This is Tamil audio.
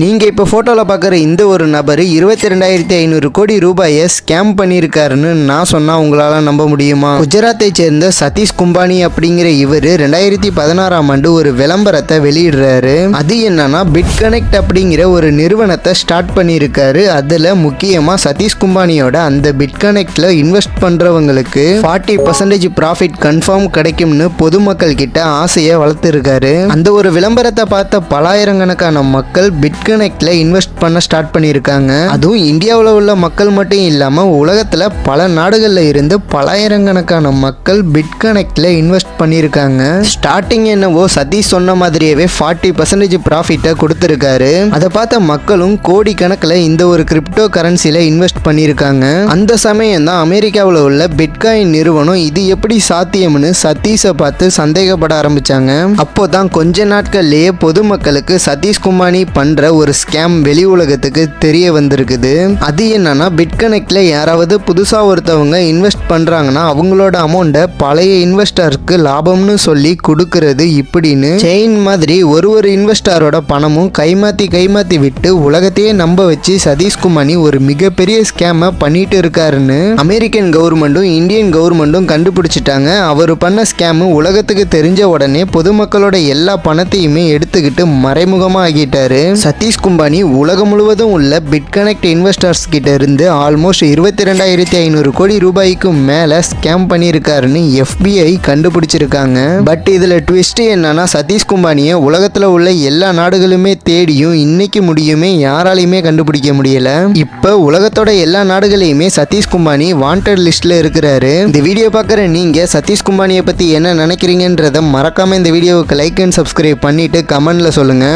நீங்க இப்போ போட்டோல பார்க்குற இந்த ஒரு நபர் 22,500 கோடி ரூபாயை ஸ்கேம் பண்ணியிருக்காருன்னு நான் சொன்னா உங்களால நம்ப முடியுமா? குஜராத்தை சேர்ந்த சதீஷ் கும்பானி அப்படிங்கிற இவர் 2016ஆம் ஆண்டு ஒரு விளம்பரத்தை வெளியிடுறாரு. அது என்னன்னா பிட்கனெக்ட் அப்படிங்கிற ஒரு நிறுவனத்தை ஸ்டார்ட் பண்ணியிருக்காரு. அதுல முக்கியமா சதீஷ் கும்பானியோட அந்த பிட்கனெக்ட்ல இன்வெஸ்ட் பண்றவங்களுக்கு 40% ப்ராஃபிட் கன்ஃபார்ம் கிடைக்கும்னு பொதுமக்கள் கிட்ட ஆசையை வளர்த்துருக்காரு. அந்த ஒரு விளம்பரத்தை பார்த்த பலாயிரக்கணக்கான மக்கள் பிட்கனெக்ட்ல இன்வெஸ்ட் பண்ண ஸ்டார்ட் பண்ணியிருக்காங்க. அதுவும் இந்தியாவில் உள்ள மக்கள் மட்டும் இல்லாம உலகத்துல பல நாடுகள்ல இருந்து பலாயிரக்கணக்கான மக்கள் பிட்கனெக்ட்ல இன்வெஸ்ட் பண்ணியிருக்காங்க. ஸ்டார்டிங் என்னவோ சதீஷ் சொன்ன மாதிரியே 40% ப்ராஃபிட்டை கொடுத்திருக்காரு. அதை பார்த்த மக்களும் கோடி கணக்கில் இந்த ஒரு கிரிப்டோ கரன்சில இன்வெஸ்ட் பண்ணியிருக்காங்க. அந்த சமயம் தான் அமெரிக்காவில் உள்ள பிட்காயின் நிறுவனம் இது எப்படி சாத்தியம்னு சதீஷை பார்த்து சந்தேகப்பட ஆரம்பிச்சாங்க. அப்போதான் கொஞ்ச நாட்கள்லயே பொதுமக்களுக்கு சதீஷ் கும்பானி பண்ற ஒரு ஸ்கேம் வெளி உலகத்துக்கு தெரிய வந்திருக்குது. அது என்னன்னா பிட்கனெக்ட்ல யாராவது புதுசா ஒருத்தவங்க இன்வெஸ்ட் பண்றாங்கன்னா அவங்களோட அமௌண்ட்டை பழைய இன்வெஸ்டருக்கு லாபம்னு சொல்லி கொடுக்கறது இப்படின்னு செயின் மாதிரி ஒரு இன்வெஸ்டரோட பணமும் கைமாத்தி விட்டு உலகத்தையே நம்ப வச்சு சதீஷ் கும்பானி ஒரு மிகப்பெரிய ஸ்கேமை பண்ணிட்டு இருக்காருன்னு அமெரிக்கன் கவர்மெண்ட்டும் இந்தியன் கவர்மெண்ட்டும் கண்டுபிடிச்சிட்டாங்க. அவர் பண்ண ஸ்கேம் உலகத்துக்கு தெரிஞ்ச உடனே பொதுமக்களோட எல்லா பணத்தையுமே எடுத்துக்கிட்டு மறைமுகமா ஆகிட்டாரு. சதீஷ் கும்பானி உலகம் முழுவதும் உள்ள பிட்கனெக்ட் இன்வெஸ்டர்ஸ் கிட்ட இருந்து ஆல்மோஸ்ட் 22,500 கோடி ரூபாய்க்கு மேல ஸ்கேம் பண்ணியிருக்காருன்னு FBI கண்டுபிடிச்சிருக்காங்க. பட் இதுல ட்விஸ்ட் என்னன்னா சதீஷ் கும்பானியை உலகத்துல உள்ள எல்லா நாடுகளுமே தேடியும் இன்னைக்கு முடியுமே யாராலையுமே கண்டுபிடிக்க முடியல. இப்ப உலகத்தோட எல்லா நாடுகளையுமே சதீஷ் கும்பானி வாண்டட் லிஸ்ட்ல இருக்கிறாரு. இந்த வீடியோ பார்க்குற நீங்க சதீஷ் கும்பானியை பத்தி என்ன நினைக்கிறீங்கன்றத மறக்காம இந்த வீடியோவுக்கு லைக் அண்ட் சப்ஸ்கிரைப் பண்ணிட்டு கமெண்ட்ல சொல்லுங்க.